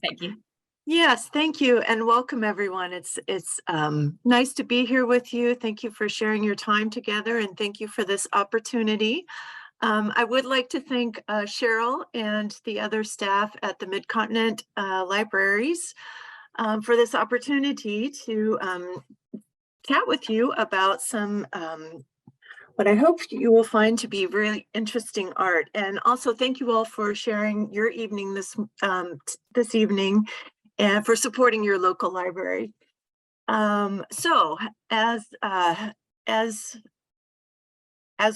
Thank you. Yes, thank you, and welcome everyone. It's nice to be here with you. Thank you for sharing your time together, and thank you for this opportunity. I would like to thank Cheryl and the other staff at the Mid-Continent Libraries for this opportunity to chat with you about some what I hope you will find to be really interesting art. And also thank you all for sharing your evening this evening and for supporting your local library. So as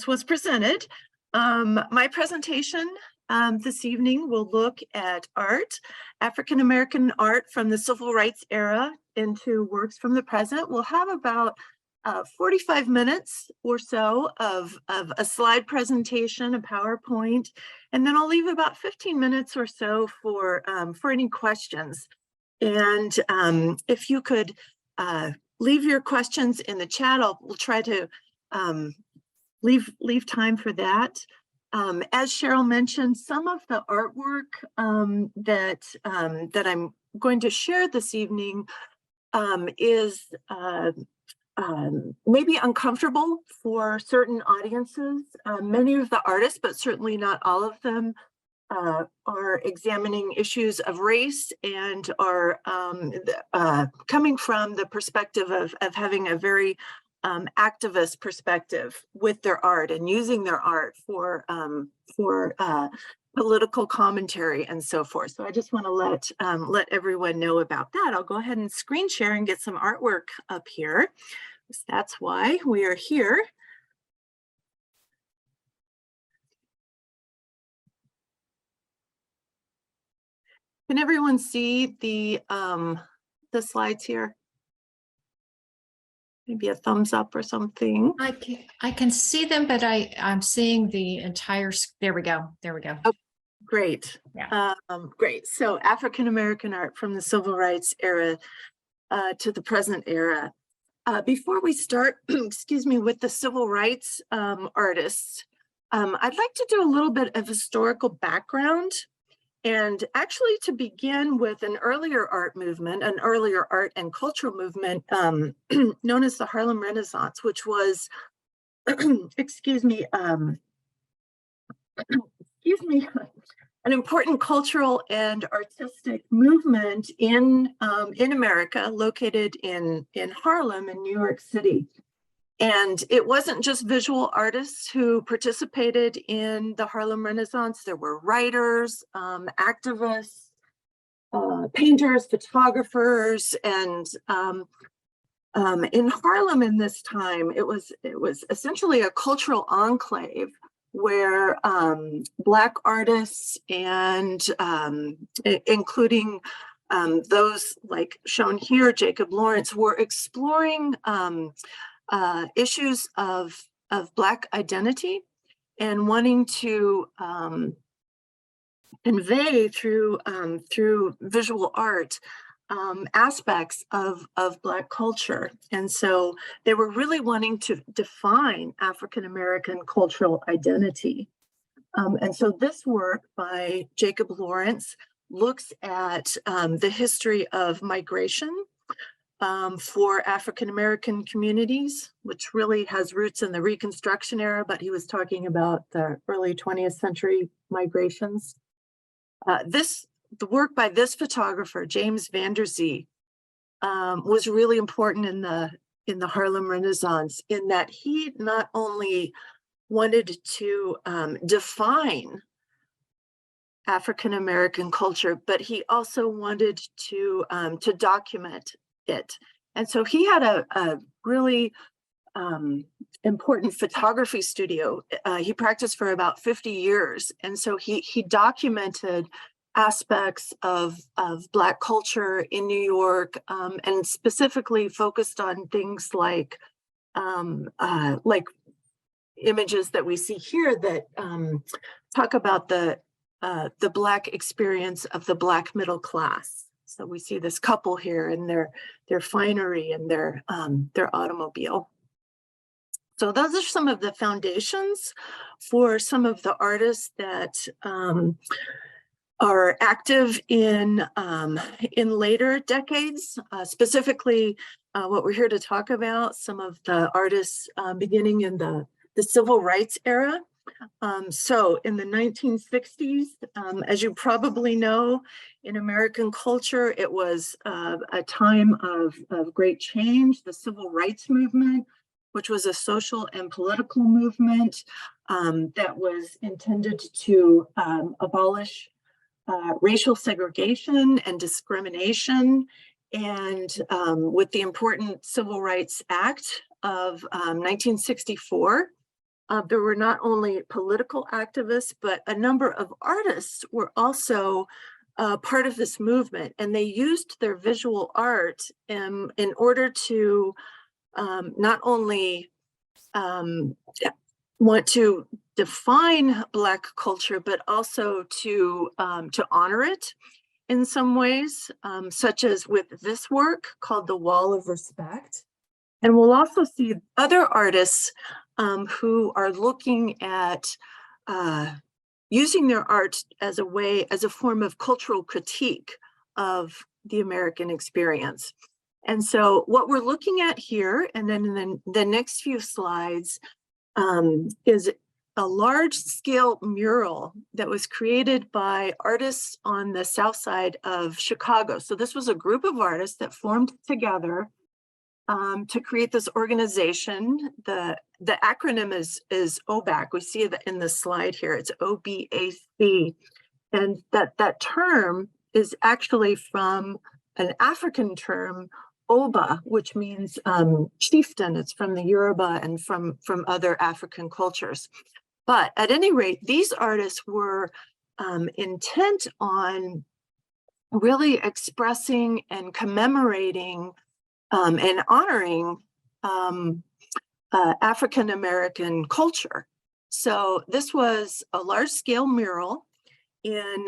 was presented, my presentation this evening will look at art, African-American art from the Civil Rights era into works from the present. We'll have about 45 minutes or so of a slide presentation, a PowerPoint, and then I'll leave about 15 minutes or so for any questions. And if you could leave your questions in the chat, we'll try to leave time for that. As Cheryl mentioned, some of the artwork that I'm going to share this evening is maybe uncomfortable for certain audiences. Many of the artists, but certainly not all of them, are examining issues of race and are coming from the perspective of having a very activist perspective with their art and using their art for political commentary and so forth. So I just want to let everyone know about that. I'll go ahead and screen share and get some artwork up here. That's why we are here. Can everyone see the slides here? Maybe a thumbs up or something. I can see them, but I'm seeing the entire. There we go. There we go. Oh, great. Yeah. Great. So African-American art from the Civil Rights era to the present era. Before we start, excuse me, with the civil rights artists, I'd like to do a little bit of historical background. And actually to begin with an earlier art movement, an earlier art and cultural movement known as the Harlem Renaissance, which was, excuse me, an important cultural and artistic movement in America, located in Harlem in New York City. And it wasn't just visual artists who participated in the Harlem Renaissance. There were writers, activists, painters, photographers, and in Harlem in this time, it was essentially a cultural enclave where Black artists and including those like shown here, Jacob Lawrence, were exploring issues of Black identity and wanting to convey through visual art aspects of Black culture. And so they were really wanting to define African-American cultural identity. And so this work by Jacob Lawrence looks at the history of migration for African-American communities, which really has roots in the Reconstruction era, but he was talking about the early 20th century migrations. The work by this photographer, James Van Der Zee, was really important in the Harlem Renaissance, in that he not only wanted to define African-American culture, but he also wanted to document it. And so he had a really important photography studio. He practiced for about 50 years. And so he documented aspects of Black culture in New York, and specifically focused on things like images that we see here that talk about the Black experience of the Black middle class. So we see this couple here in their finery and their automobile. So those are some of the foundations for some of the artists that are active in later decades, specifically what we're here to talk about, some of the artists beginning in the civil rights era. So in the 1960s, as you probably know, in American culture, it was a time of great change. The civil rights movement, which was a social and political movement that was intended to abolish racial segregation and discrimination, and with the important Civil Rights Act of 1964, there were not only political activists, but a number of artists were also part of this movement, and they used their visual art in order to not only want to define Black culture, but also to honor it in some ways, such as with this work called The Wall of Respect. And we'll also see other artists who are looking at using their art as a form of cultural critique of the American experience. And so what we're looking at here, and then in the next few slides, is a large-scale mural that was created by artists on the south side of Chicago. So this was a group of artists that formed together to create this organization. The acronym is OBAC. We see it in the slide here. It's OBAC, and that term is actually from an African term, Oba, which means chieftain. It's from the Yoruba and from other African cultures. But at any rate, these artists were intent on really expressing and commemorating and honoring African-American culture. So this was a large-scale mural in,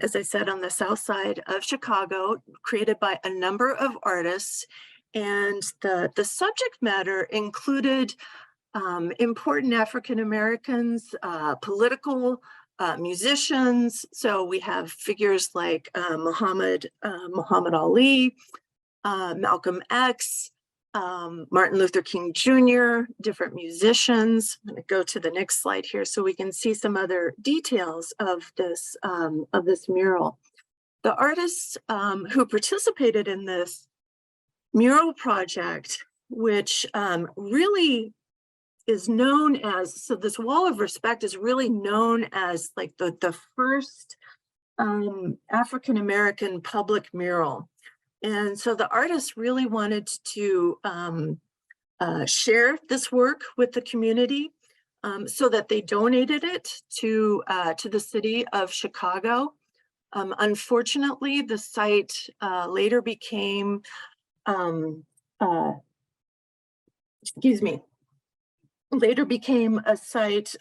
as I said, on the south side of Chicago, created by a number of artists. And the subject matter included important African-Americans, political musicians. So we have figures like Muhammad Ali, Malcolm X, Martin Luther King Jr., different musicians. I'm going to go to the next slide here so we can see some other details of this mural. The artists who participated in this mural project, which really is known as, so this Wall of Respect is really known as like the first African-American public mural. And so the artists really wanted to share this work with the community, so that they donated it to the city of Chicago. Unfortunately, the site later became, later became a site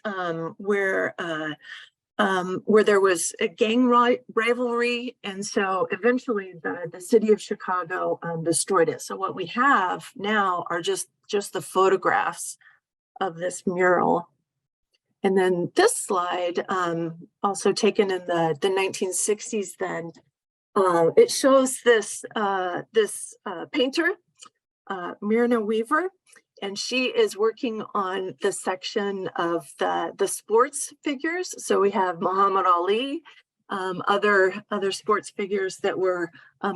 where there was a gang rivalry, and so eventually the city of Chicago destroyed it. So what we have now are just the photographs of this mural. And then this slide, also taken in the 1960s then, it shows this painter, Myrna Weaver, and she is working on the section of the sports figures. So we have Muhammad Ali, other sports figures that were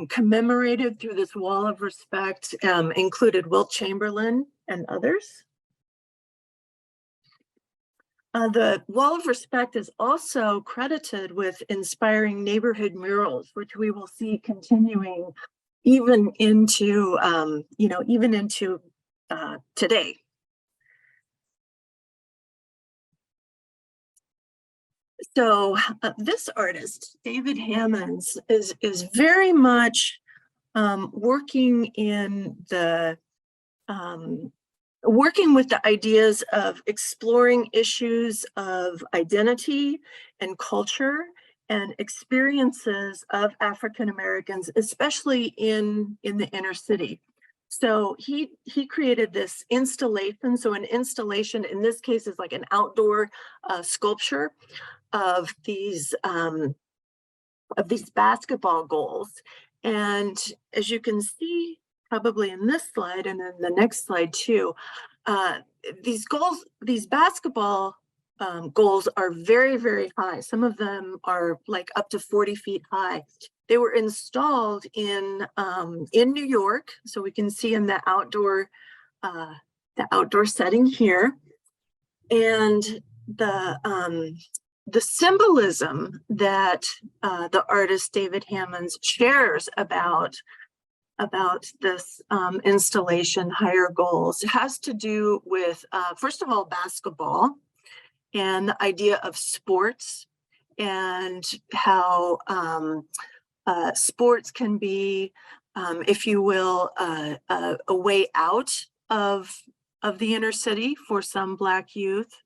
commemorated through this Wall of Respect, included Wilt Chamberlain and others. The Wall of Respect is also credited with inspiring neighborhood murals, which we will see continuing even into, even into today. So this artist, David Hammonds, is very much working in the working with the ideas of exploring issues of identity and culture and experiences of African Americans, especially in the inner city. So he created this installation. So an installation in this case is like an outdoor sculpture of these these basketball goals. And as you can see, probably in this slide and then the next slide too, these goals, these basketball goals are very, very high. Some of them are like up to 40 feet high. They were installed in New York, so we can see in the outdoor setting here, and the symbolism that the artist David Hammons shares about this installation, Higher Goals, has to do with, first of all, basketball and the idea of sports and how sports can be, if you will, a way out of the inner city for some Black youth.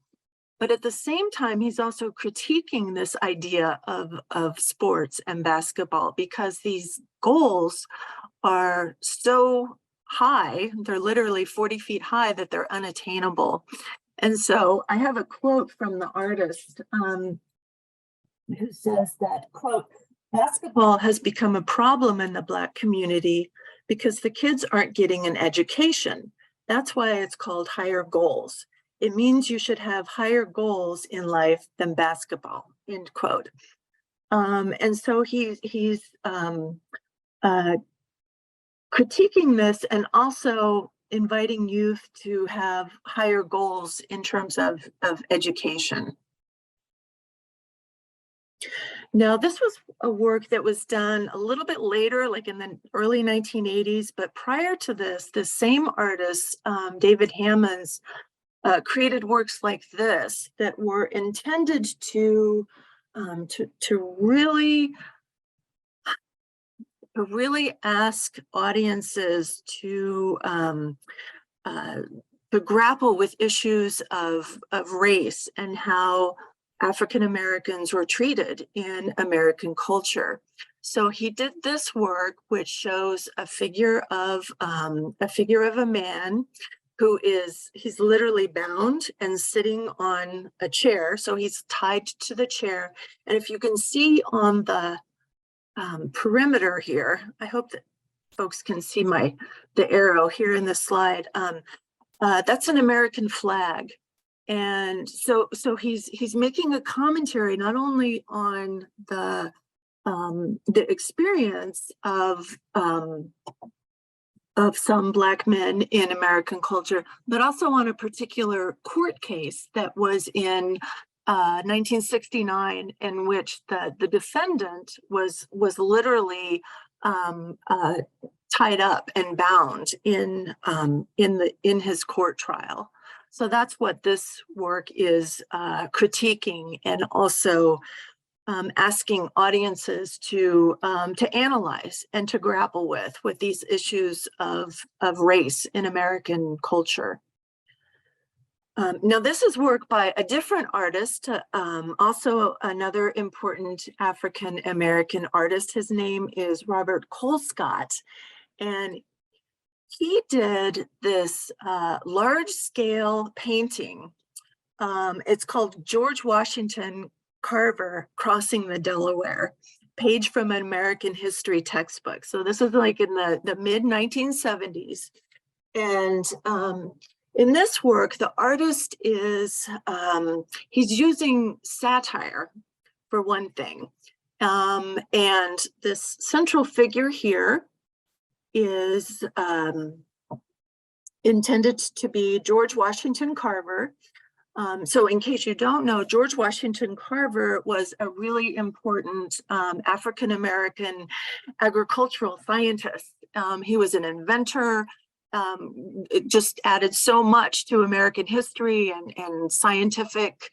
But at the same time, he's also critiquing this idea of sports and basketball, because these goals are so high, they're literally 40 feet high, that they're unattainable. And so I have a quote from the artist who says that, quote, "Basketball has become a problem in the Black community because the kids aren't getting an education. That's why it's called Higher Goals. It means you should have higher goals in life than basketball," end quote. And so he's critiquing this and also inviting youth to have higher goals in terms of education. Now, this was a work that was done a little bit later, like in the early 1980s, but prior to this, the same artist, David Hammons, created works like this that were intended to really ask audiences to grapple with issues of race and how African Americans were treated in American culture. So he did this work, which shows a figure of a man who he's literally bound and sitting on a chair. So he's tied to the chair. And if you can see on the perimeter here, I hope that folks can see the arrow here in the slide. That's an American flag. And so he's making a commentary not only on the experience of some Black men in American culture, but also on a particular court case that was in 1969, in which the defendant was literally tied up and bound in his court trial. So that's what this work is critiquing, and also asking audiences to analyze and to grapple with these issues of race in American culture. Now, this is work by a different artist, also another important African American artist. His name is Robert Colescott, and he did this large-scale painting. It's called George Washington Carver Crossing the Delaware, page from an American history textbook. So this is like in the mid-1970s. And in this work, the artist is, he's using satire, for one thing. And this central figure here is intended to be George Washington Carver. So in case you don't know, George Washington Carver was a really important African-American agricultural scientist. He was an inventor. It just added so much to American history and scientific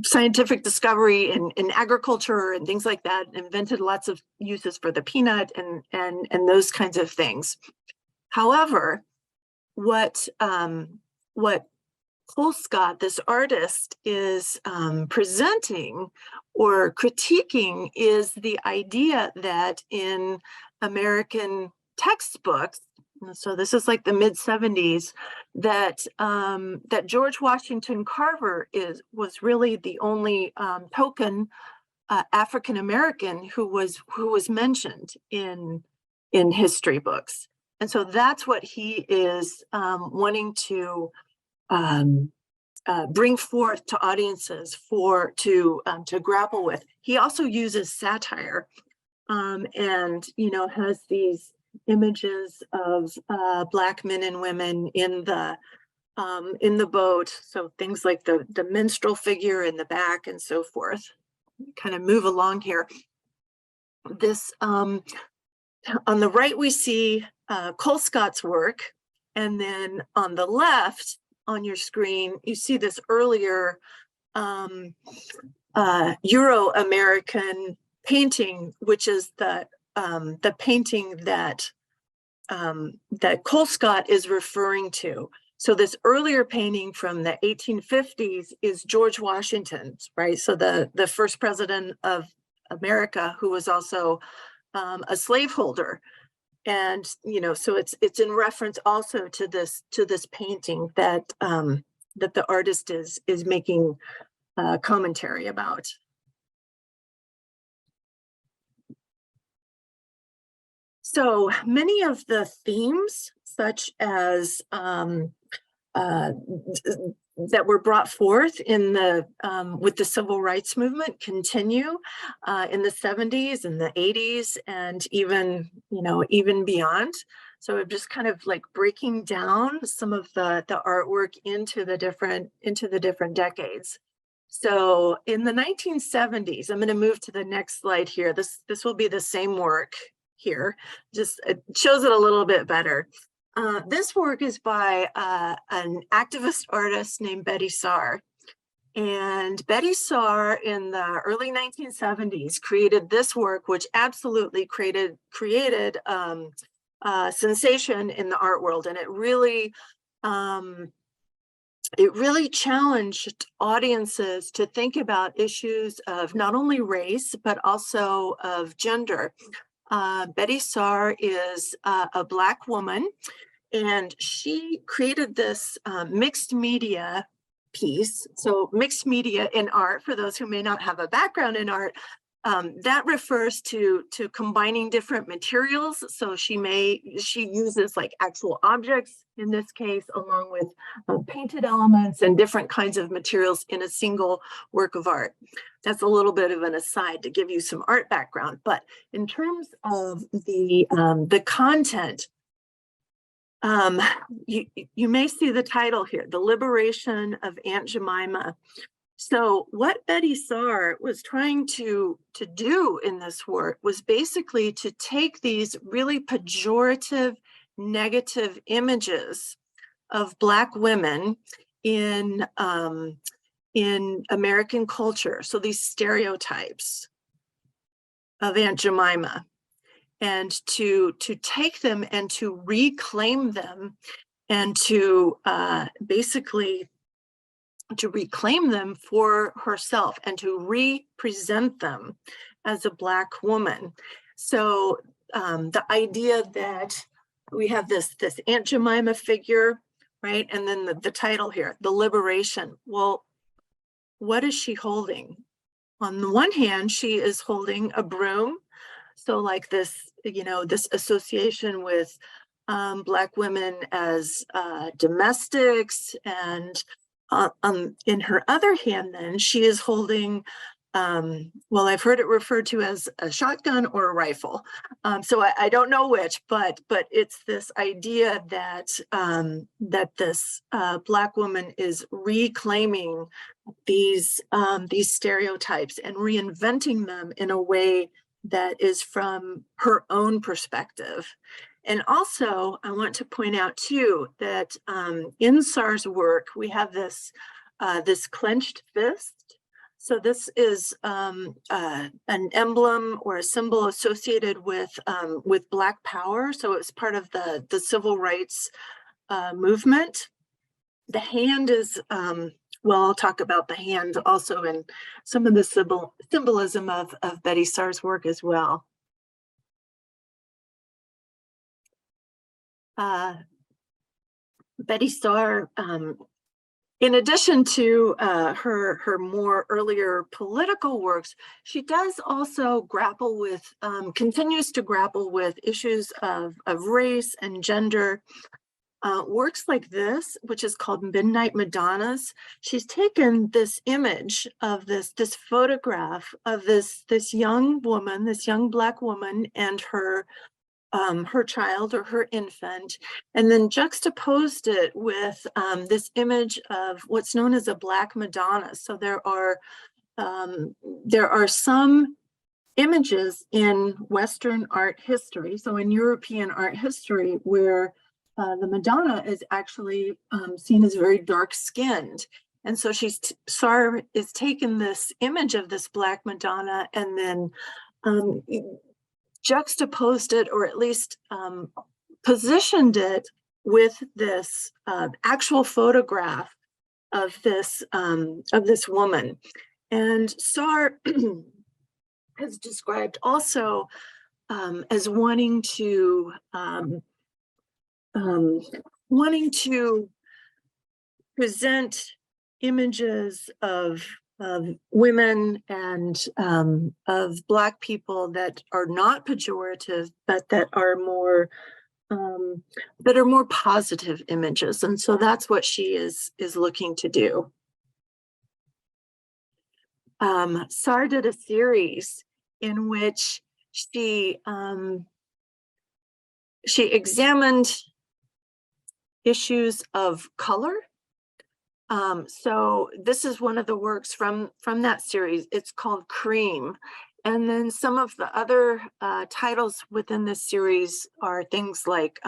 scientific discovery in agriculture and things like that. Invented lots of uses for the peanut and those kinds of things. However, what Colescott, this artist, is presenting or critiquing is the idea that in American textbooks, So this is like the mid-70s, that that George Washington Carver was really the only token African American who was mentioned in history books. And so that's what he is wanting to bring forth to audiences to grapple with. He also uses satire, and has these images of Black men and women in the boat. So things like the minstrel figure in the back and so forth. Kind of move along here. This on the right we see Colescott's work, and then on the left on your screen you see this earlier Euro-American painting, which is the painting that that Colescott is referring to. So this earlier painting from the 1850s is George Washington's, right? So the first president of America, who was also a slaveholder. And so it's in reference also to this painting that that the artist is making commentary about. So many of the themes, such as that were brought forth in the with the civil rights movement, continue in the 70s and the 80s, and even even beyond. So I'm just kind of like breaking down some of the artwork into the different decades. So in the 1970s, I'm going to move to the next slide here. This will be the same work here, just it shows it a little bit better. This work is by an activist artist named Betye Saar. And Betye Saar in the early 1970s created this work, which absolutely created sensation in the art world. And it really challenged audiences to think about issues of not only race, but also of gender. Betye Saar is a Black woman, and she created this mixed media piece. So mixed media in art, for those who may not have a background in art, that refers to combining different materials. So she uses like actual objects in this case, along with painted elements and different kinds of materials in a single work of art. That's a little bit of an aside to give you some art background. But in terms of the content, you may see the title here, The Liberation of Aunt Jemima. So what Betye Saar was trying to do in this work was basically to take these really pejorative, negative images of Black women in American culture. So these stereotypes of Aunt Jemima, and to take them and to reclaim them, and to basically to reclaim them for herself and to represent them as a Black woman. So the idea that we have this Aunt Jemima figure, right? And then the title here, The Liberation. Well, what is she holding? On the one hand, she is holding a broom. So like this, this association with Black women as domestics, and in her other hand, then she is holding, well, I've heard it referred to as a shotgun or a rifle. So I don't know which, but it's this idea that that this Black woman is reclaiming these stereotypes and reinventing them in a way that is from her own perspective. And also, I want to point out too that in Saar's work, we have this this clenched fist. So this is an emblem or a symbol associated with Black power. So it's part of the civil rights movement. The hand is, well, I'll talk about the hand also in some of the symbolism of Betye Saar's work as well. Betye Saar, in addition to her more earlier political works, she does also grapple with, continues to grapple with issues of race and gender. Works like this, which is called Midnight Madonnas, she's taken this image of this photograph of this young woman, this young Black woman, and her child or her infant, and then juxtaposed it with this image of what's known as a Black Madonna. So there are some images in Western art history, so in European art history, where the Madonna is actually seen as very dark-skinned. And so Saar is taken this image of this Black Madonna and then juxtaposed it, or at least positioned it with this actual photograph of this woman. And Saar has described also as wanting to present images of women and of Black people that are not pejorative, but that are more positive images. And so that's what she is looking to do. Saar did a series in which she examined issues of color. So this is one of the works from that series. It's called Cream. And then some of the other titles within this series are things like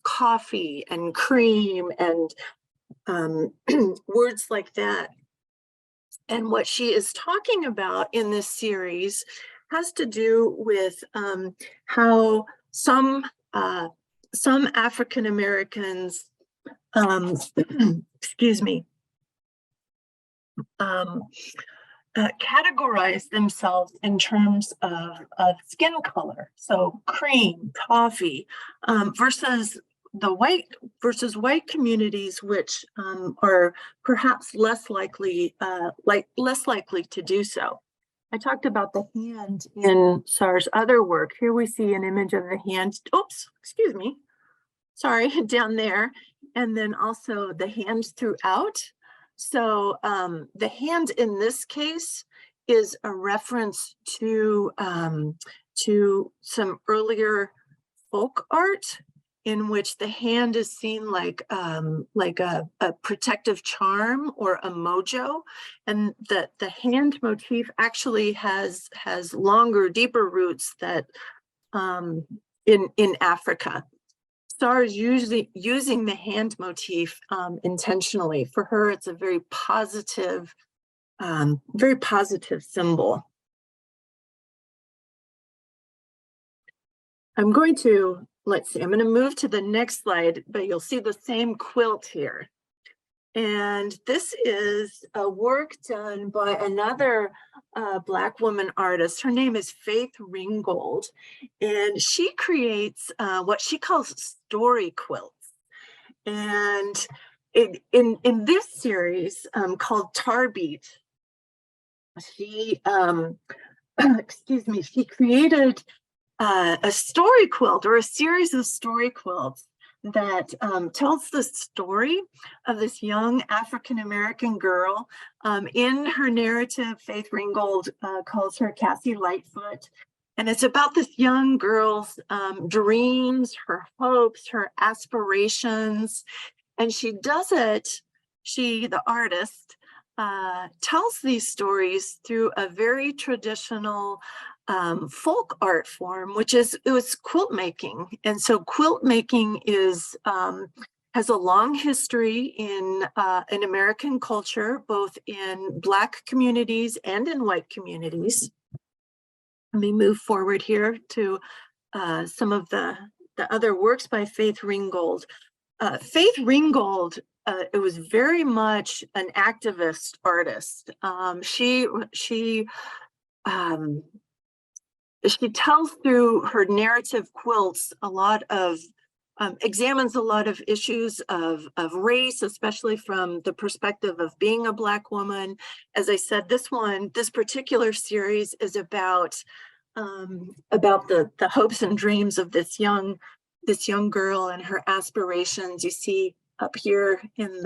coffee and cream and words like that. And what she is talking about in this series has to do with how some African Americans, excuse me, categorize themselves in terms of skin color. So cream, coffee, versus white communities, which are perhaps less likely to do so. I talked about the hand in Saar's other work. Here we see an image of the hand. Oops, excuse me. Sorry, down there. And then also the hand throughout. So the hand in this case is a reference to some earlier folk art in which the hand is seen like a protective charm or a mojo, and the hand motif actually has longer, deeper roots that in Africa. Saar is usually using the hand motif intentionally. For her, it's a very positive symbol. I'm going to move to the next slide, but you'll see the same quilt here. And this is a work done by another Black woman artist. Her name is Faith Ringgold, and she creates what she calls story quilts. And in this series called Tar Beat, she excuse me, she created a story quilt, or a series of story quilts, that tells the story of this young African-American girl. In her narrative, Faith Ringgold calls her Cassie Lightfoot. And it's about this young girl's dreams, her hopes, her aspirations. And she does it, the artist, tells these stories through a very traditional folk art form, which is quilt making. And so quilt making is has a long history in American culture, both in Black communities and in white communities. Let me move forward here to some of the other works by Faith Ringgold. Faith Ringgold, it was very much an activist artist. She tells through her narrative quilts a lot of examines a lot of issues of race, especially from the perspective of being a Black woman. As I said, this particular series is about the hopes and dreams of this young girl and her aspirations. You see up here in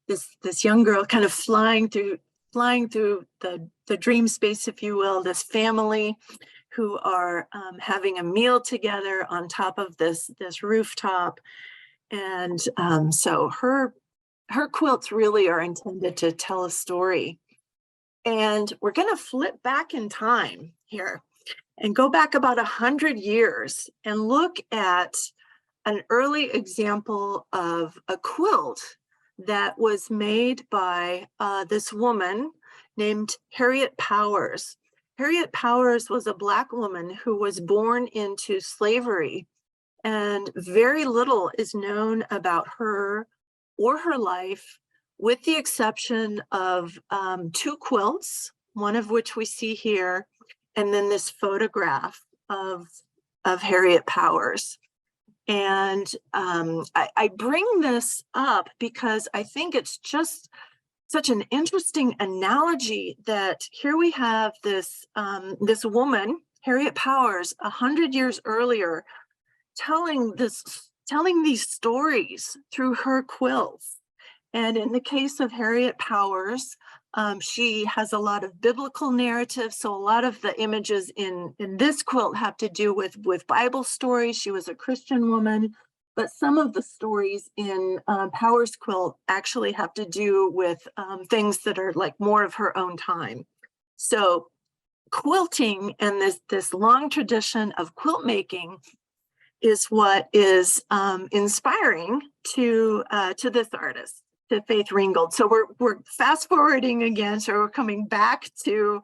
this young girl kind of flying through the dream space, if you will, this family who are having a meal together on top of this rooftop. And so her quilts really are intended to tell a story. And we're going to flip back in time here and go back about 100 years and look at an early example of a quilt that was made by this woman named Harriet Powers. Harriet Powers was a Black woman who was born into slavery, and very little is known about her or her life, with the exception of 2 quilts, one of which we see here, and then this photograph of Harriet Powers. And I bring this up because I think it's just such an interesting analogy that here we have this woman, Harriet Powers, 100 years earlier, telling these stories through her quilts. And in the case of Harriet Powers, she has a lot of biblical narratives. So a lot of the images in this quilt have to do with Bible stories. She was a Christian woman, but some of the stories in Powers' quilt actually have to do with things that are like more of her own time. So quilting and this long tradition of quilt making is what is inspiring to this artist, to Faith Ringgold. So we're fast forwarding again. So we're coming back to,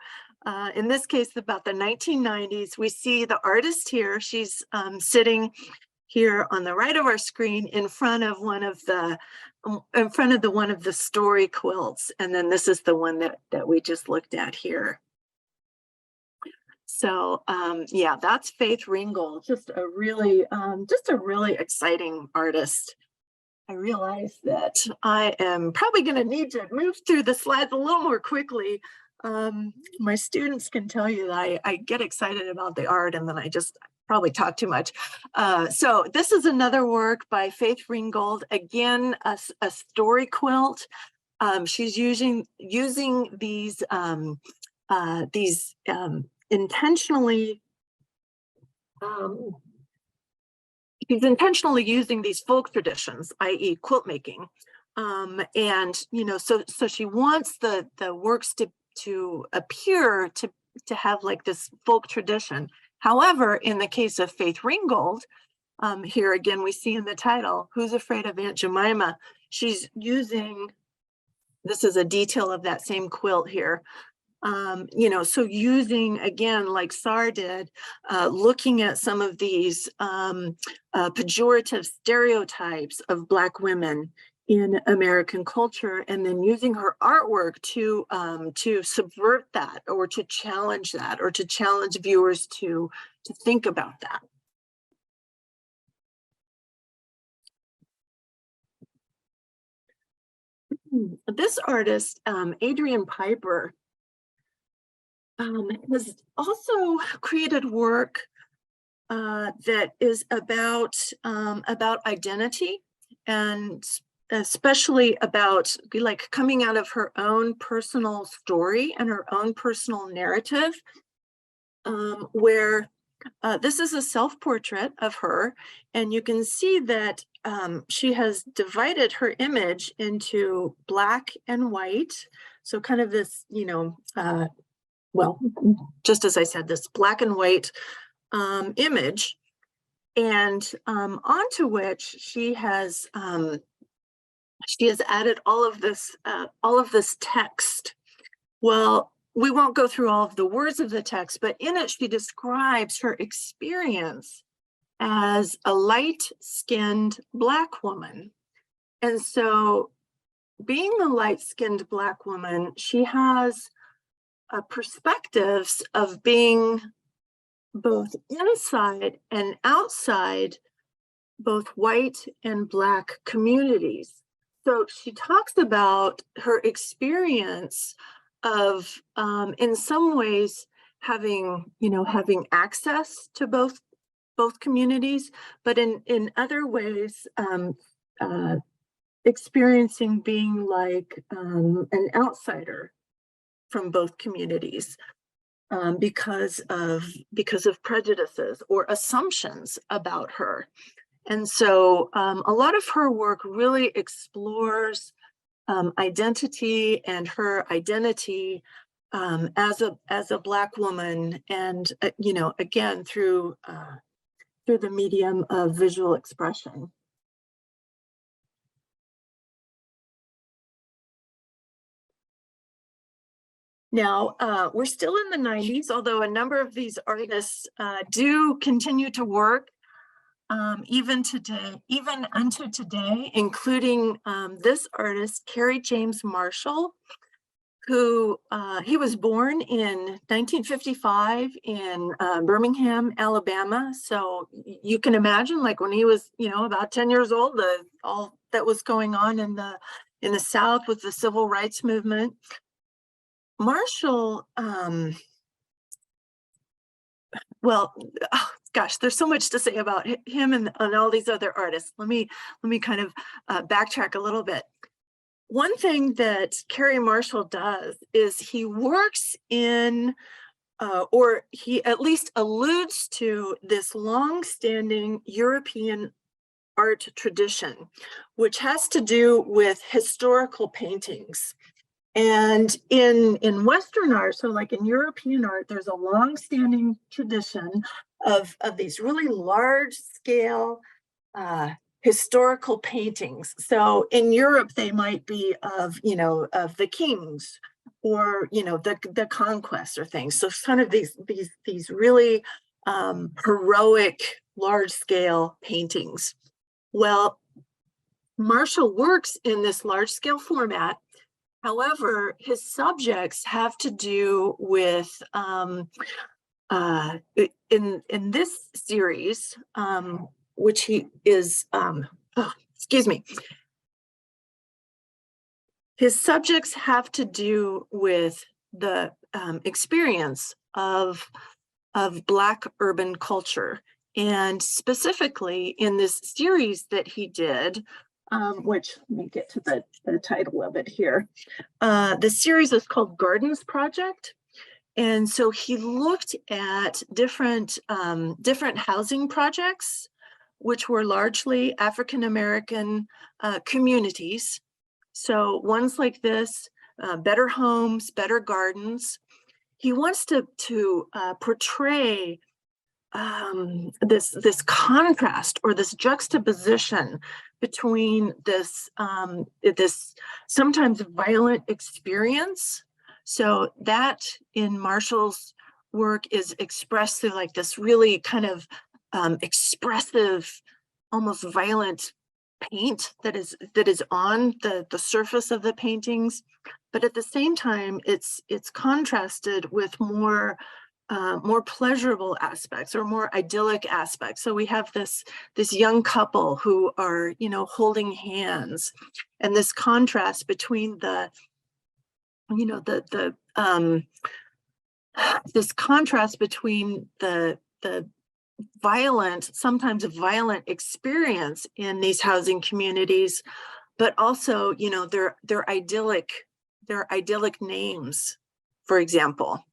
in this case, about the 1990s. We see the artist here. She's sitting here on the right of our screen in front of one of the story quilts, and then this is the one that we just looked at here. So yeah, that's Faith Ringgold, just a really exciting artist. I realize that I am probably going to need to move through the slides a little more quickly. My students can tell you that I get excited about the art and then I just probably talk too much. So this is another work by Faith Ringgold, again, a story quilt. She's using these intentionally he's intentionally using these folk traditions, i.e. quilt making. And, you know, so she wants the works to appear to have like this folk tradition. However, in the case of Faith Ringgold, here again, we see in the title, Who's Afraid of Aunt Jemima? She's using, this is a detail of that same quilt here. You know, so using, again, like Saar did, looking at some of these pejorative stereotypes of Black women in American culture, and then using her artwork to subvert that, or to challenge that, or to challenge viewers to think about that. This artist, Adrian Piper, has also created work that is about identity, and especially about like coming out of her own personal story and her own personal narrative, where this is a self-portrait of her, and you can see that she has divided her image into black and white. So kind of this, you know, well, just as I said, this black and white image, and onto which she has added all of this text. Well, we won't go through all of the words of the text, but in it she describes her experience as a light-skinned Black woman. And so, being a light-skinned Black woman, she has perspectives of being both inside and outside both white and Black communities. So she talks about her experience of, in some ways, having access to both communities, but in other ways, uh, experiencing being like an outsider from both communities, because of prejudices or assumptions about her. And so a lot of her work really explores identity and her identity as a Black woman, and again through the medium of visual expression. Now, we're still in the 90s, although a number of these artists do continue to work even unto today, including this artist, Kerry James Marshall, who he was born in 1955 in Birmingham, Alabama. So you can imagine, like, when he was, about 10 years old, all that was going on in the South with the civil rights movement. Marshall, well, oh, gosh, there's so much to say about him and all these other artists. Let me kind of backtrack a little bit. One thing that Kerry Marshall does is he works in, or he at least alludes to, this long-standing European art tradition, which has to do with historical paintings. And in Western art, so like in European art, there's a long-standing tradition of these really large-scale historical paintings. So in Europe, they might be of the kings, or the conquest or things. So kind of these really heroic, large-scale paintings. Well, Marshall works in this large-scale format. However, his subjects have to do with, in this series, which he is, excuse me, his subjects have to do with the experience of Black urban culture. And specifically in this series that he did, which, let me get to the title of it here. The series is called Gardens Project. And so he looked at different housing projects, which were largely African-American communities. So ones like this, Better Homes, Better Gardens. He wants to portray this contrast, or this juxtaposition between this sometimes violent experience. So that in Marshall's work is expressed through like this really kind of expressive, almost violent paint that is on the surface of the paintings, but at the same time it's contrasted with more pleasurable aspects, or more idyllic aspects. So we have this young couple who are holding hands, and this contrast between this contrast between the violent, sometimes violent experience in these housing communities, but also their idyllic names, for example.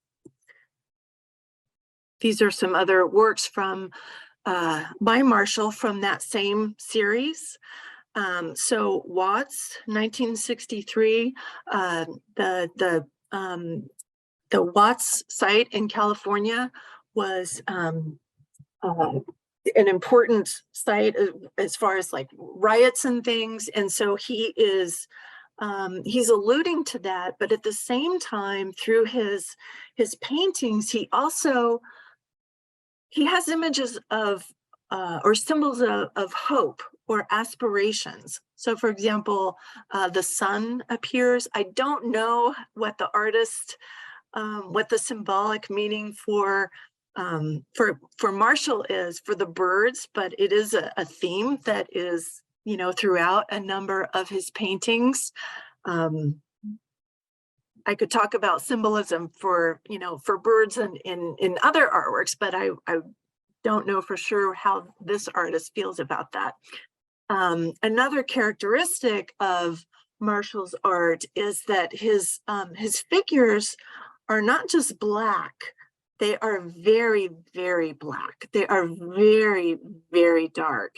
These are some other works from by Marshall from that same series. So Watts, 1963, the Watts site in California was an important site as far as like riots and things, and so he is he's alluding to that, but at the same time, through his paintings, he has images of or symbols of hope or aspirations. So for example, the sun appears. I don't know what the artist, what the symbolic meaning for for Marshall is for the birds, but it is a theme that is, you know, throughout a number of his paintings. I could talk about symbolism for, you know, for birds in other artworks, but I don't know for sure how this artist feels about that. Another characteristic of Marshall's art is that his figures are not just black, they are very, very black. They are very, very dark.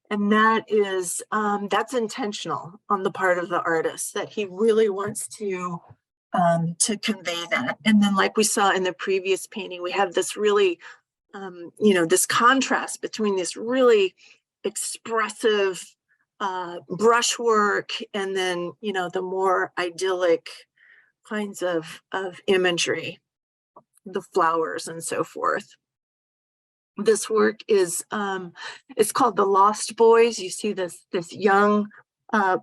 And that is, that's intentional on the part of the artist, that he really wants to convey that. And then like we saw in the previous painting, we have this really, you know, this contrast between this really expressive brushwork and then, you know, the more idyllic kinds of imagery, the flowers and so forth. This work is it's called The Lost Boys. You see this young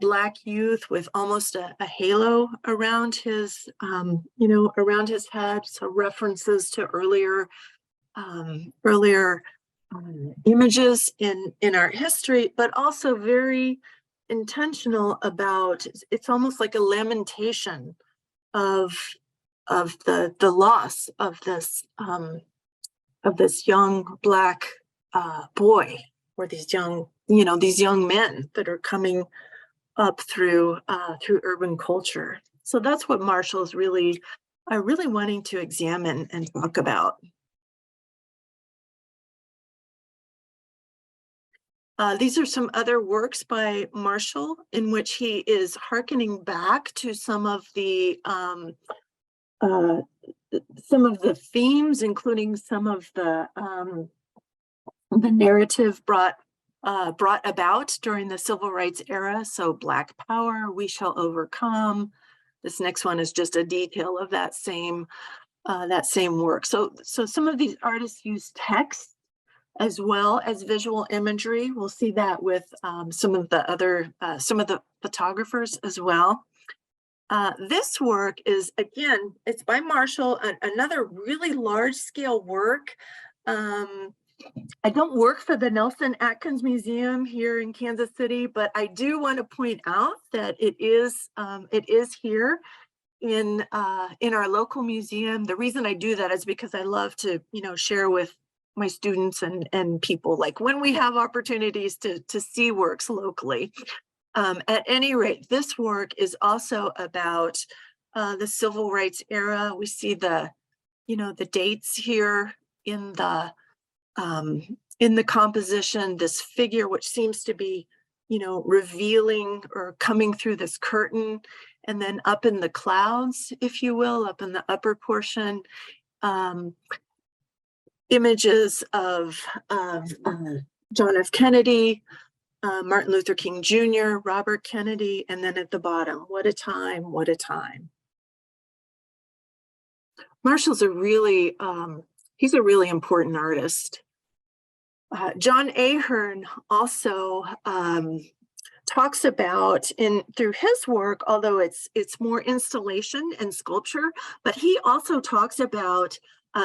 black youth with almost a halo around his you know, around his head. So references to earlier images in art history, but also very intentional about, it's almost like a lamentation of the loss of this young black boy, or these young, you know, these young men that are coming up through urban culture. So that's what Marshall's really wanting to examine and talk about. These are some other works by Marshall in which he is hearkening back to some of the themes, including some of the narrative brought about during the civil rights era. So Black Power, We Shall Overcome. This next one is just a detail of that same work. So some of these artists use text as well as visual imagery. We'll see that with some of the photographers as well. This work is, again, it's by Marshall, another really large scale work. I don't work for the Nelson Atkins Museum here in Kansas City, but I do want to point out that it is here in our local museum. The reason I do that is because I love to, you know, share with my students and people, like when we have opportunities to see works locally. At any rate, this work is also about the civil rights era. We see the, you know, the dates here in the composition, this figure, which seems to be, you know, revealing or coming through this curtain, and then up in the clouds, if you will, up in the upper portion, images of John F. Kennedy, Martin Luther King Jr., Robert Kennedy, and then at the bottom, what a time, what a time. Marshall's a really, he's a really important artist. John Ahern also talks about, through his work, although it's more installation and sculpture, but he also talks about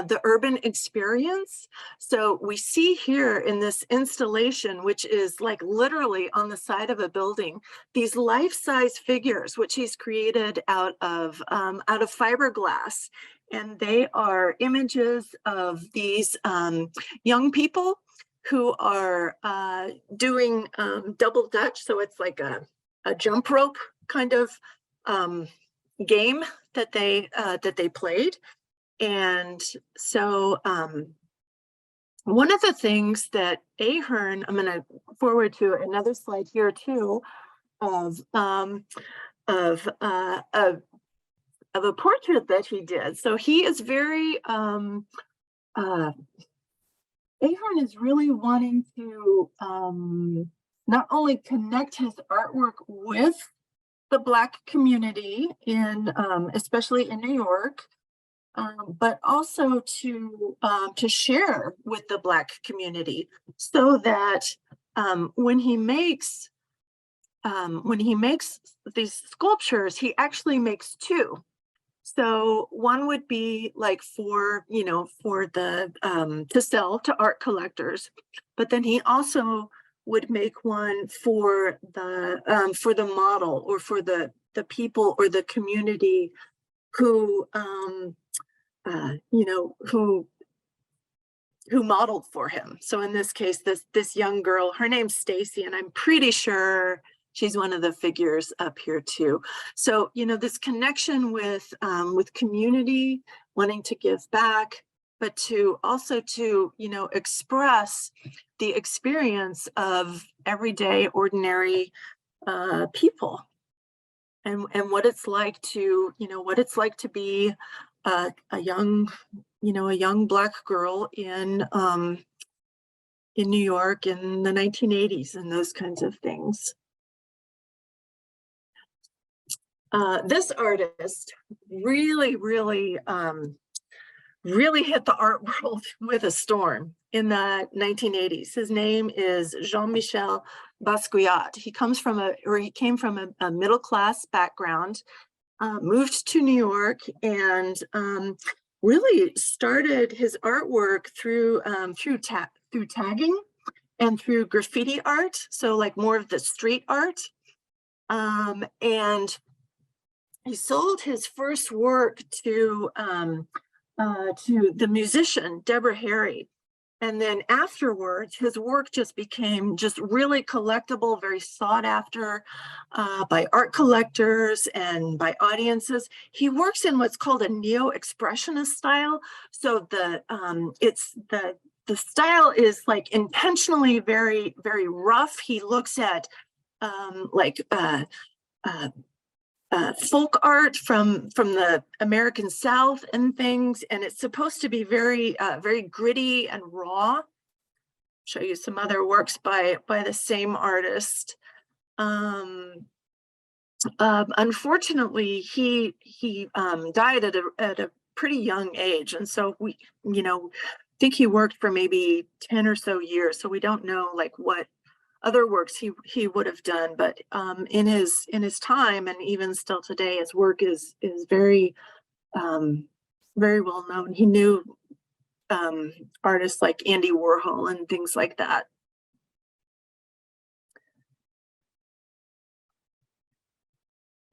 the urban experience. So we see here in this installation, which is like literally on the side of a building, these life-size figures, which he's created out of fiberglass. And they are images of these young people who are doing double dutch. So it's like a jump rope kind of game that they played. And so one of the things that Ahern, I'm going to forward to another slide here too, of a portrait that he did. So he is very, Ahern is really wanting to not only connect his artwork with the Black community in, especially in New York, but also to share with the Black community, so that when he makes these sculptures, he actually makes two. So one would be like for, for the, to sell to art collectors, but then he also would make one for the model, or for the people or the community who, who modeled for him. So in this case, this young girl, her name's Stacy, and I'm pretty sure she's one of the figures up here too. So, this connection with community, wanting to give back, but to also to, express the experience of everyday, ordinary people, and what it's like to, be a young, a young Black girl in New York in the 1980s, and those kinds of things. This artist really, really, really hit the art world with a storm in the 1980s. His name is Jean-Michel Basquiat. He came from a middle-class background, moved to New York, and really started his artwork through tagging and through graffiti art. So like more of the street art. And he sold his first work to the musician Deborah Harry, and then afterwards his work just became really collectible, very sought after by art collectors and by audiences. He works in what's called a neo-expressionist style. So the style is like intentionally very, very rough. He looks at folk art from the American South and things, and it's supposed to be very very gritty and raw. Show you some other works by the same artist. Unfortunately, he died at a pretty young age, and so we think he worked for maybe 10 or so years. So we don't know like what other works he would have done, but in his time, and even still today, his work is very very well known. He knew artists like Andy Warhol and things like that.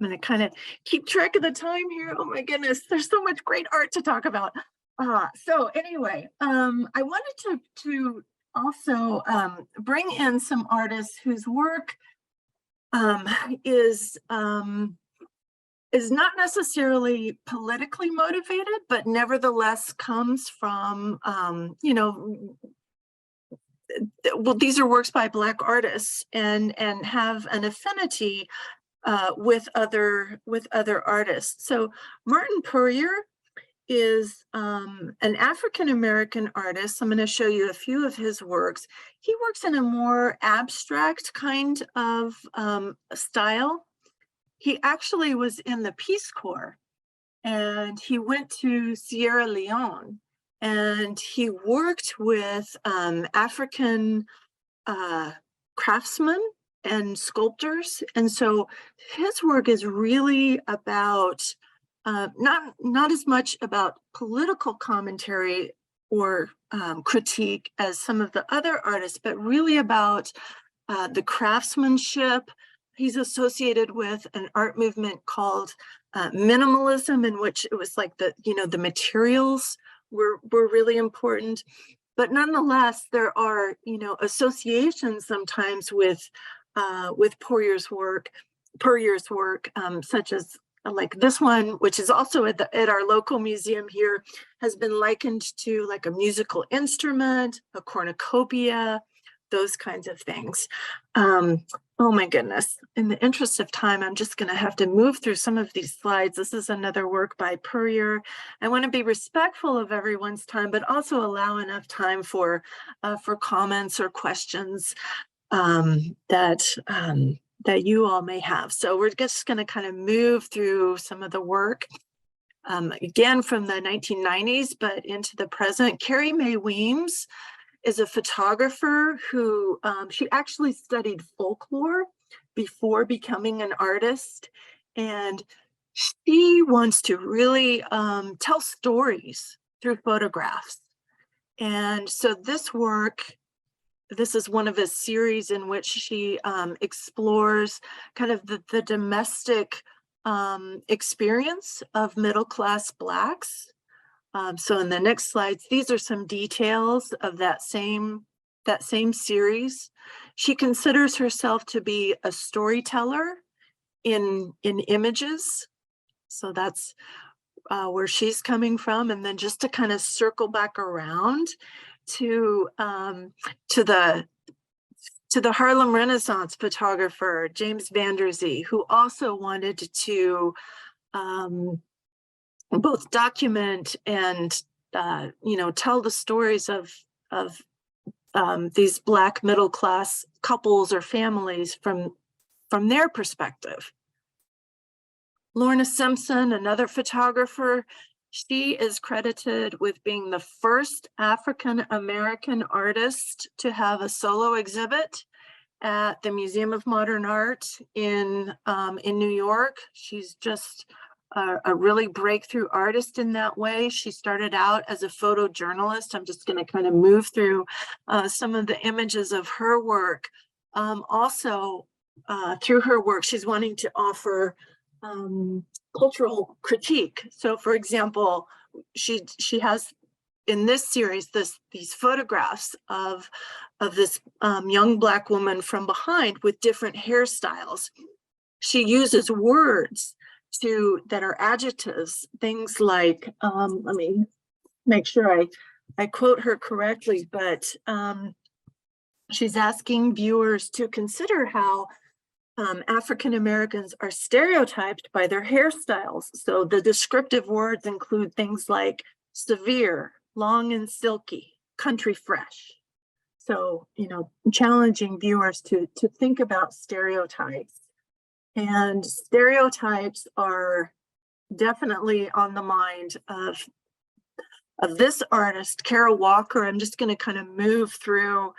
I'm going to kind of keep track of the time here. Oh my goodness, there's so much great art to talk about. So anyway, I wanted to also bring in some artists whose work is not necessarily politically motivated, but nevertheless comes from, well, these are works by Black artists, and have an affinity with other artists. So Martin Puryear is an African-American artist. I'm going to show you a few of his works. He works in a more abstract kind of style. He actually was in the Peace Corps, and he went to Sierra Leone, and he worked with African craftsmen and sculptors. And so his work is really about not as much about political commentary or critique as some of the other artists, but really about the craftsmanship. He's associated with an art movement called minimalism, in which it was like the materials were really important. But nonetheless, there are associations sometimes with Puryear's work, such as like this one, which is also at our local museum here, has been likened to like a musical instrument, a cornucopia, those kinds of things. Oh my goodness. In the interest of time, I'm just going to have to move through some of these slides. This is another work by Puryear. I want to be respectful of everyone's time, but also allow enough time for comments or questions that you all may have. So we're just going to kind of move through some of the work, again from the 1990s, but into the present. Carrie Mae Weems is a photographer who she actually studied folklore before becoming an artist, and she wants to really tell stories through photographs. And so this work, this is one of a series in which she explores kind of the domestic experience of middle-class Blacks. So in the next slides, these are some details of that same series. She considers herself to be a storyteller in images. So that's where she's coming from. And then just to kind of circle back around to the Harlem Renaissance photographer, James Van Der Zee, who also wanted to both document and tell the stories of these Black middle-class couples or families from their perspective. Lorna Simpson, another photographer, she is credited with being the first African-American artist to have a solo exhibit at the Museum of Modern Art in New York. She's just a really breakthrough artist in that way. She started out as a photojournalist. I'm just going to kind of move through some of the images of her work. Also, through her work, she's wanting to offer cultural critique. So, for example, she has in this series these photographs of this young Black woman from behind with different hairstyles. She uses words that are adjectives, things like let me make sure I quote her correctly, but she's asking viewers to consider how African Americans are stereotyped by their hairstyles. So the descriptive words include things like severe, long and silky, country fresh. So, challenging viewers to think about stereotypes. And stereotypes are definitely on the mind of this artist, Kara Walker. I'm just going to kind of move through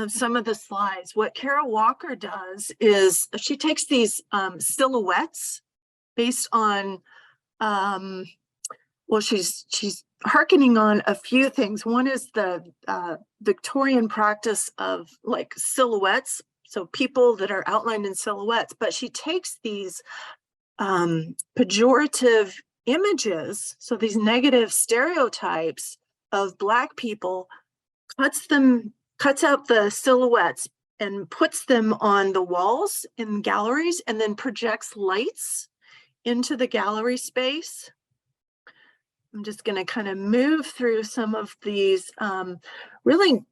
some of the slides. What Kara Walker does is she takes these silhouettes based on, well, she's hearkening on a few things. One is the Victorian practice of like silhouettes, so people that are outlined in silhouettes, but she takes these pejorative images, so these negative stereotypes of Black people, cuts out the silhouettes and puts them on the walls in galleries, and then projects lights into the gallery space. I'm just going to kind of move through some of these really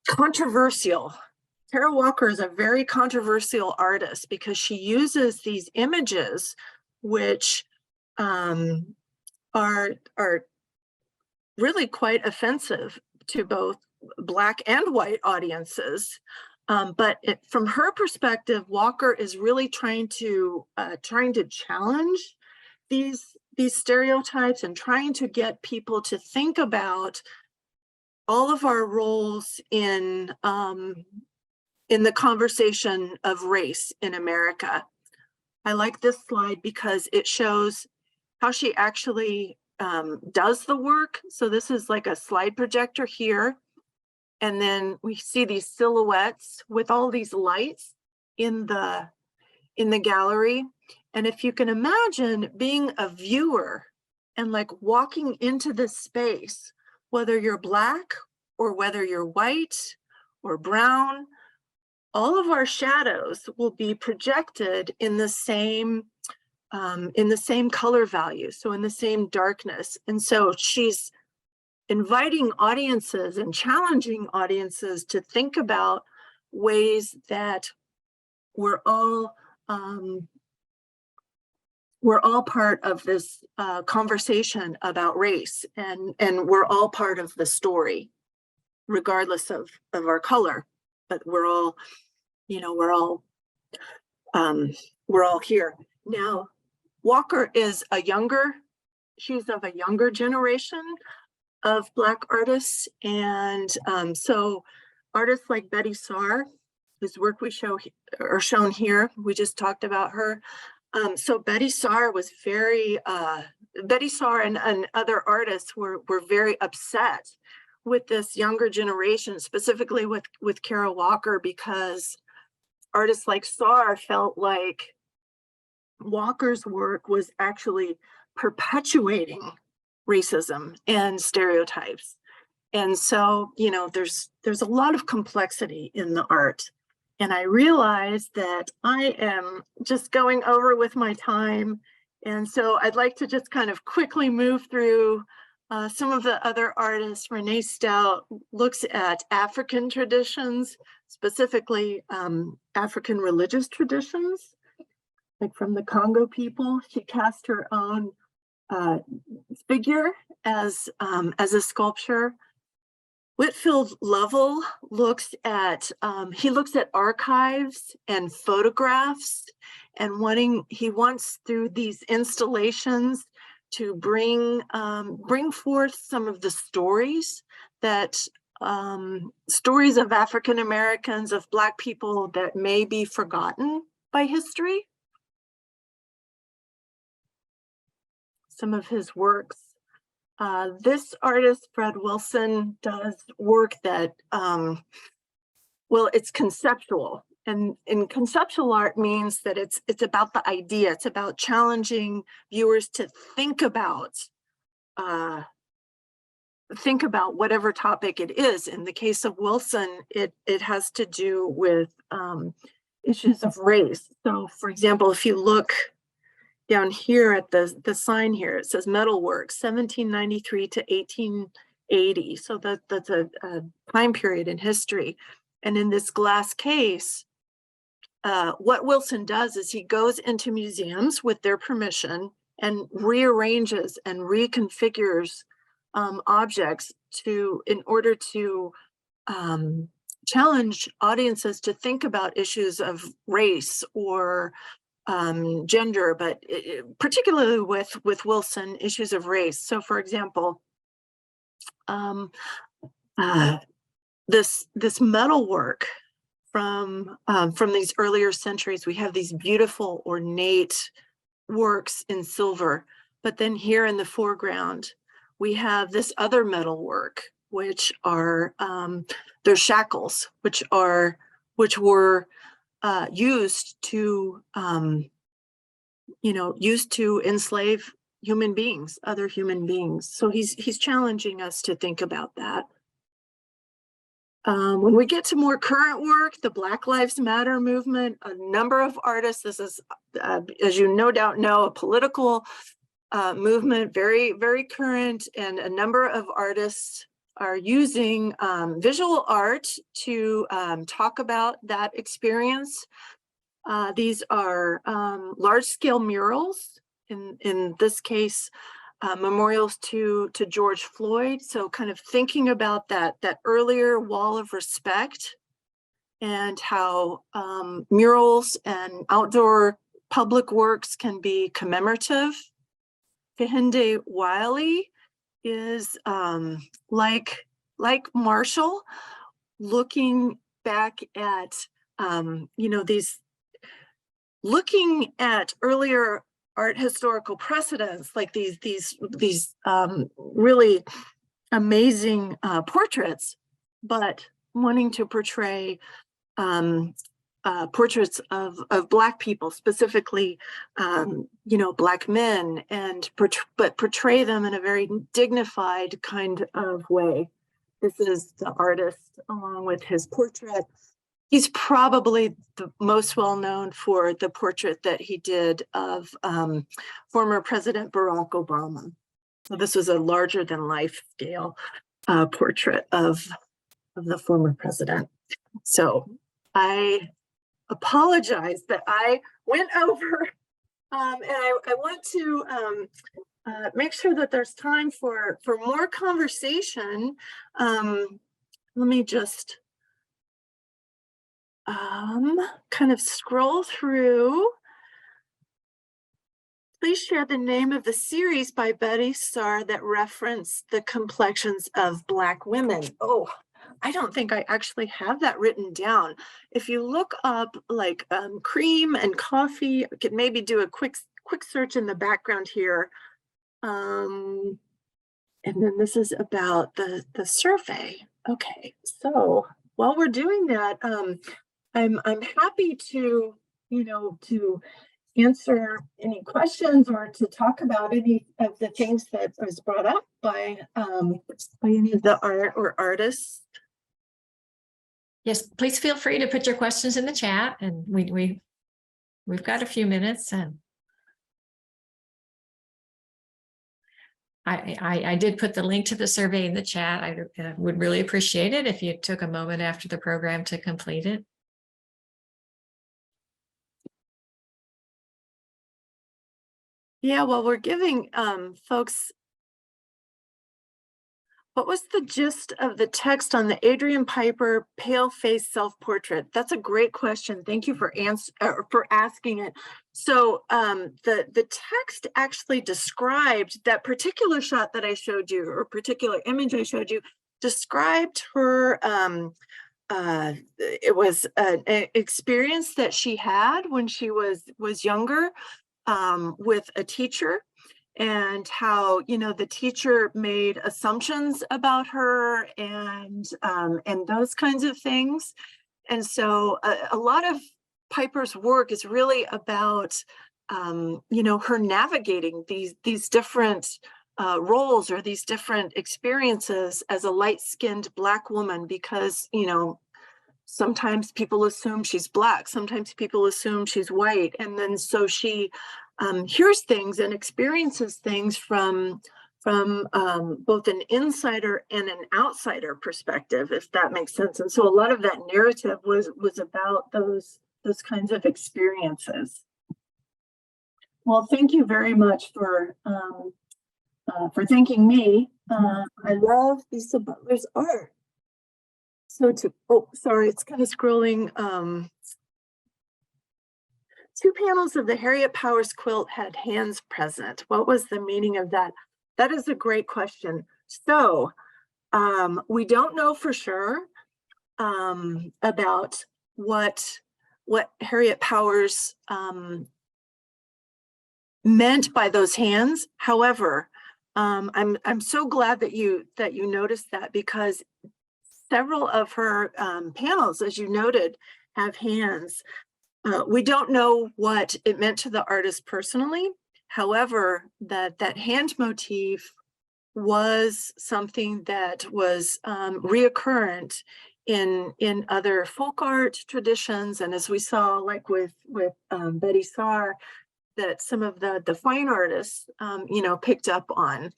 controversial. Kara Walker is a very controversial artist because she uses these images which are really quite offensive to both Black and white audiences. But from her perspective, Walker is really trying to challenge these stereotypes and trying to get people to think about all of our roles in the conversation of race in America. I like this slide because it shows how she actually does the work. So this is like a slide projector here. And then we see these silhouettes with all these lights in the gallery. And if you can imagine being a viewer and like walking into this space, whether you're Black or whether you're white or brown, all of our shadows will be projected in the same color value, so in the same darkness. And so she's inviting audiences and challenging audiences to think about ways that we're all part of this conversation about race, and we're all part of the story, regardless of our color. But we're all here. Now, Walker is she's of a younger generation of Black artists. And so artists like Betye Saar, whose work we shown here, we just talked about her. So Betye Saar was very, Betye Saar and other artists were very upset with this younger generation, specifically with Kara Walker, because artists like Saar felt like Walker's work was actually perpetuating racism and stereotypes. And so, you know, there's a lot of complexity in the art. And I realize that I am just going over with my time. And so I'd like to just kind of quickly move through some of the other artists. Renee Stout looks at African traditions, specifically African religious traditions, like from the Congo people. She cast her own figure as a sculpture. Whitfield Lovell looks at archives and photographs, and he wants through these installations to bring forth some of the stories stories of African Americans, of Black people that may be forgotten by history. Some of his works. This artist, Fred Wilson, does work that, well, it's conceptual. And conceptual art means that it's about the idea. It's about challenging viewers to think about whatever topic it is. In the case of Wilson, it has to do with issues of race. So, for example, if you look down here at the sign here, it says Metalworks, 1793 to 1880. So that's a time period in history. And in this glass case, what Wilson does is he goes into museums with their permission and rearranges and reconfigures objects in order to challenge audiences to think about issues of race or gender, but particularly with Wilson, issues of race. So, for example, this metalwork from these earlier centuries, we have these beautiful ornate works in silver, but then here in the foreground, we have this other metalwork, which are they're shackles, which were used to enslave human beings, other human beings. So he's challenging us to think about that. When we get to more current work, the Black Lives Matter movement, a number of artists, this is, as you no doubt know, a political movement, very, very current, and a number of artists are using visual art to talk about that experience. These are large-scale murals, in this case, memorials to George Floyd. So kind of thinking about that earlier wall of respect and how murals and outdoor public works can be commemorative. Kehinde Wiley is like Marshall, looking back at looking at earlier art historical precedents, like these really amazing portraits, but wanting to portray portraits of Black people, specifically, Black men, but portray them in a very dignified kind of way. This is the artist along with his portrait. He's probably the most well known for the portrait that he did of former President Barack Obama. So this was a larger than life scale portrait of the former president. So I apologize that I went over, and I want to make sure that there's time for more conversation. Let me just kind of scroll through. Please share the name of the series by Betye Saar that referenced the complexions of Black women. Oh, I don't think I actually have that written down. If you look up like cream and coffee, I could maybe do a quick search in the background here. And then this is about the survey. Okay, so while we're doing that, I'm happy to, to answer any questions or to talk about any of the things that was brought up by any of the art or artists. Yes, please feel free to put your questions in the chat, and we've got a few minutes, and I did put the link to the survey in the chat. I would really appreciate it if you took a moment after the program to complete it. Yeah, well, we're giving folks, what was the gist of the text on the Adrian Piper pale face self-portrait? That's a great question. Thank you for asking it. So the text actually described that particular shot that I showed you, or particular image I showed you, described her, it was an experience that she had when she was younger with a teacher, and how, the teacher made assumptions about her and those kinds of things. And so a lot of Piper's work is really about, her navigating these different roles or these different experiences as a light-skinned Black woman, because, sometimes people assume she's Black, sometimes people assume she's white. And then so she hears things and experiences things from both an insider and an outsider perspective, if that makes sense. And so a lot of that narrative was about those kinds of experiences. Well, thank you very much for thanking me. I love Lisa Butler's art. So sorry, it's kind of scrolling. 2 panels of the Harriet Powers quilt had hands present. What was the meaning of that? That is a great question. So we don't know for sure about what Harriet Powers meant by those hands. However, I'm so glad that you noticed that, because several of her panels, as you noted, have hands. We don't know what it meant to the artist personally. However, that hand motif was something that was reoccurrent in other folk art traditions, and as we saw, like with Betye Saar, that some of the fine artists picked up on.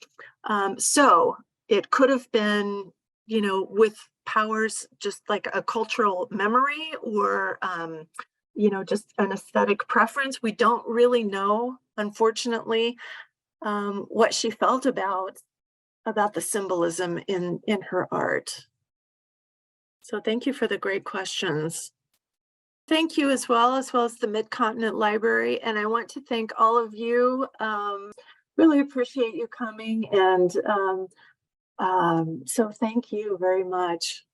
So it could have been, with Powers, just like a cultural memory, or just an aesthetic preference. We don't really know, unfortunately, what she felt about the symbolism in her art. So thank you for the great questions. Thank you as well as the Mid-Continent Library. And I want to thank all of you. Really appreciate you coming. And so thank you very much.